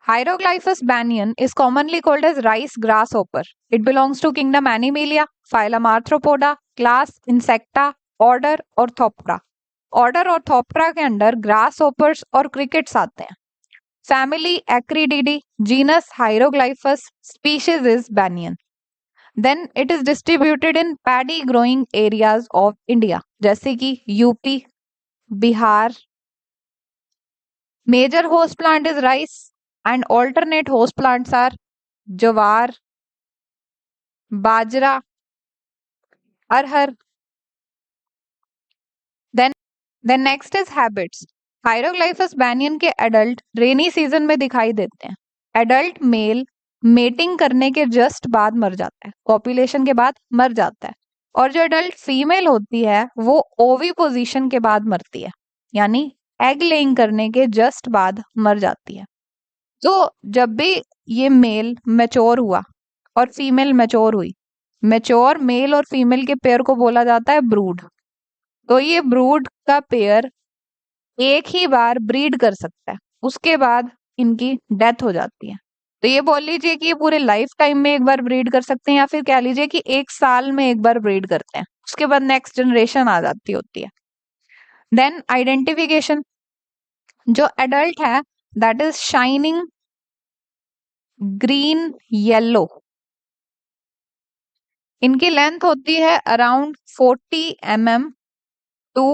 Hieroglyphus banyan is commonly called as rice grasshopper. It belongs to kingdom Animalia, phylum Arthropoda, class Insecta, order Orthoptera. Order Orthoptera के under grasshoppers और crickets आते हैं. Family Acrididae, genus Hieroglyphus, species is banian. Then it is distributed in paddy growing areas of India जैसे कि UP, Bihar. Major host plant is rice and alternate host plants are jowar, bajra, arhar. Then next is habits. Hieroglyphus banian के adult rainy season में दिखाई देते हैं. Adult mail mating करने के just बाद मर जाता है, कॉपुलेशन के बाद मर जाता है. और जो एडल्ट फीमेल होती है वो ओवी पोजीशन के बाद मरती है, यानी एग लेइंग करने के जस्ट बाद मर जाती है. तो जब भी ये मेल मैच्योर हुआ और फीमेल मैच्योर हुई, मैच्योर मेल और फीमेल के पेयर को बोला जाता है ब्रूड. तो ये ब्रूड का पेयर एक ही बार ब्रीड कर सकता है, उसके बाद इनकी डेथ हो जाती है. तो ये बोल लीजिए कि ये पूरे लाइफ टाइम में एक बार ब्रीड कर सकते हैं, या फिर कह लीजिए कि एक साल में एक बार ब्रीड करते हैं, उसके बाद नेक्स्ट जनरेशन आ जाती होती है. Then identification. जो एडल्ट है that is shining green yellow. इनकी लेंथ होती है अराउंड 40 mm टू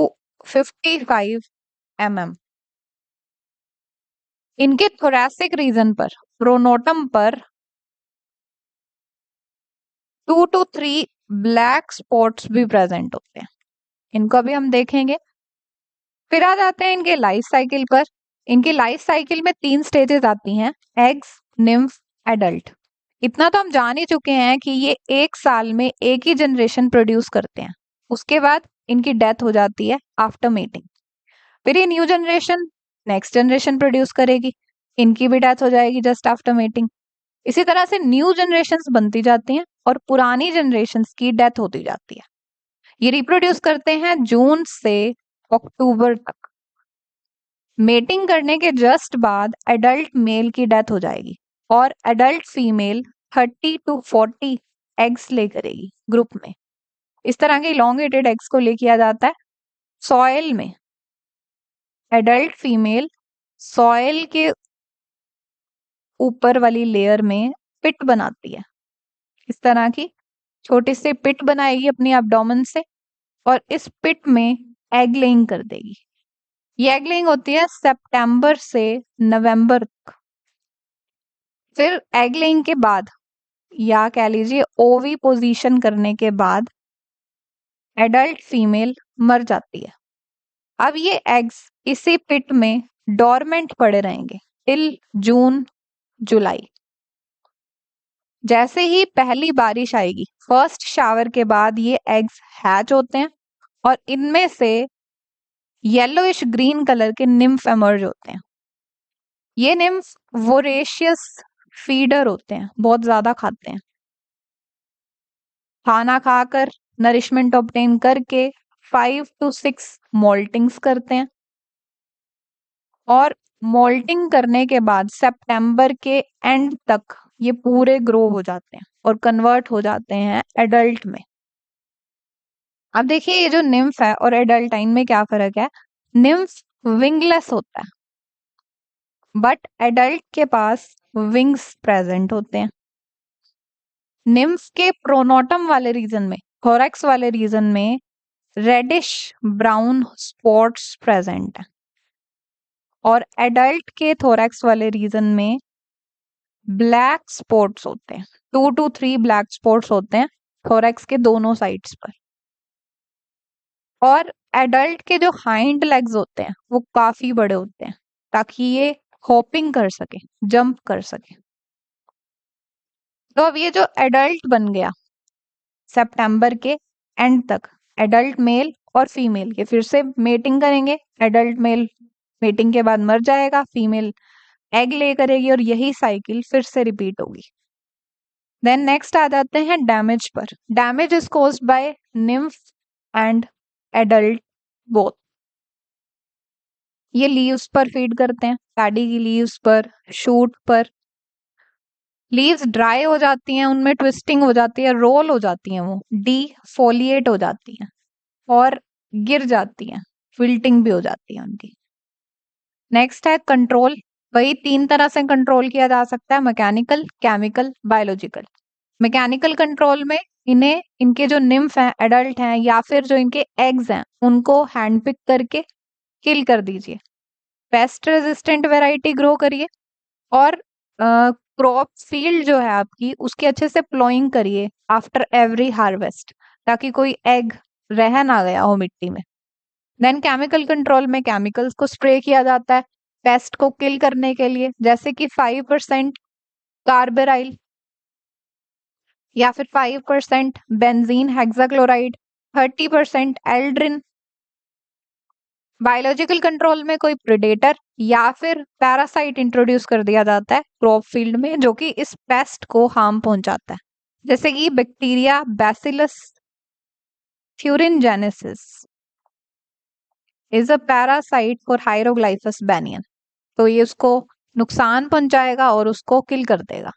55 mm. इनके थोरैसिक रीजन पर, प्रोनोटम पर 2 to 3 ब्लैक स्पॉट्स भी प्रेजेंट होते हैं. इनको अभी हम देखेंगे. फिर आ जाते हैं इनके लाइफ साइकिल पर. इनकी लाइफ साइकिल में 3 स्टेजेस आती हैं, एग्स, निम्फ, एडल्ट. इतना तो हम जान ही चुके हैं कि ये एक साल में एक ही जनरेशन प्रोड्यूस करते हैं, उसके बाद इनकी डेथ हो जाती है आफ्टर मेटिंग. फिर ये new generation next generation produce करेगी, इनकी भी डेथ हो जाएगी जस्ट आफ्टर मेटिंग. इसी तरह से न्यू जनरेशन्स बनती जाती हैं और पुरानी जनरेशन्स की डेथ होती जाती है. ये रिप्रोड्यूस करते हैं जून से अक्टूबर तक. मेटिंग करने के जस्ट बाद एडल्ट मेल की डेथ हो जाएगी और एडल्ट फीमेल 30 to 40 एग्स ले करेगी ग्रुप में. इस तरह के इलोंगेटेड एग्स को ले किया जाता है सॉइल में. एडल्ट फीमेल सॉइल के ऊपर वाली लेयर में पिट बनाती है. इस तरह की छोटी सी पिट बनाएगी अपनी एब्डोमेन से और इस पिट में एग लेइंग कर देगी. ये एग लेइंग होती है सितंबर से नवंबर तक. फिर एग लेइंग के बाद या कह लीजिए ओवी पोजीशन करने के बाद एडल्ट फीमेल मर जाती है. अब ये एग्स इसी पिट में डोरमेंट पड़े रहेंगे टिल जून जुलाई. जैसे ही पहली बारिश आएगी, फर्स्ट शावर के बाद ये एग्स हैच होते हैं और इनमें से येलोइश ग्रीन कलर के निम्फ एमर्ज होते हैं. ये निम्फ वोरेशियस फीडर होते हैं, बहुत ज्यादा खाते हैं. खाना खाकर नरिशमेंट ऑब्टेन करके 5 to 6 मोल्टिंग्स करते हैं और मोल्टिंग करने के बाद सितंबर के एंड तक ये पूरे ग्रो हो जाते हैं और कन्वर्ट हो जाते हैं एडल्ट में. अब देखिए ये जो निम्फ है और एडल्ट है इनमें क्या फर्क है. निम्फ विंगलेस होता है बट एडल्ट के पास विंग्स प्रेजेंट होते हैं. निम्फ के प्रोनोटम वाले रीजन में, थोरैक्स वाले रीजन में रेडिश ब्राउन स्पॉट्स प्रेजेंट है और एडल्ट के थोरैक्स वाले रीजन में ब्लैक स्पॉट्स होते हैं. 2 to 3 ब्लैक स्पॉट्स होते हैं थोरैक्स के दोनों साइड्स पर. और एडल्ट के जो हाइंड लेग्स होते हैं वो काफी बड़े होते हैं ताकि ये हॉपिंग कर सके, जंप कर सके. तो अब ये जो एडल्ट बन गया सितंबर के एंड तक, एडल्ट मेल और फीमेल के फिर से मेटिंग करेंगे. एडल्ट मेल मेटिंग के बाद मर जाएगा, फीमेल एग ले करेगी और यही साइकिल फिर से रिपीट होगी. देन नेक्स्ट आ जाते हैं डैमेज पर. Damage is caused by nymph and adult both. ये लीव्स पर फीड करते हैं, पैडी की लीव्स पर, शूट पर। लीव्स ड्राई हो जाती हैं, उनमें ट्विस्टिंग हो जाती है, रोल हो जाती हैं, वो डीफोलिएट हो जाती हैं और गिर जाती हैं, विल्टिंग भी हो जाती है उनकी। नेक्स्ट है कंट्रोल। वही 3 तरह से कंट्रोल किया जा सकता है, mechanical, chemical, biological. Mechanical control में इन्हें, इनके जो निम्फ हैं, एडल्ट हैं, या फिर जो इनके एग्स हैं, उनको हैंड पिक करके किल कर दीजिए। पेस्ट रेजिस्टेंट वेराइटी ग्रो करिए और क्रॉप फील्ड जो है आपकी, उसकी अच्छे से प्लॉइंग करिए आफ्टर एवरी हार्वेस्ट, ताकि कोई एग रह ना गया हो मिट्टी में। देन केमिकल कंट्रोल में केमिकल्स को स्प्रे किया जाता है पेस्ट को किल करने के लिए, जैसे कि 5% कार्बेराइल या फिर 5% benzene hexachloride, 30% Aldrin. Biological control में कोई प्रेडेटर या फिर पैरासाइट इंट्रोड्यूस कर दिया जाता है क्रॉप फील्ड में, जो कि इस पेस्ट को हार्म पहुंचाता है, जैसे कि bacteria bacillus thuringiensis is a parasite for Hieroglyphus banian. तो ये उसको नुकसान पहुंचाएगा और उसको किल कर देगा।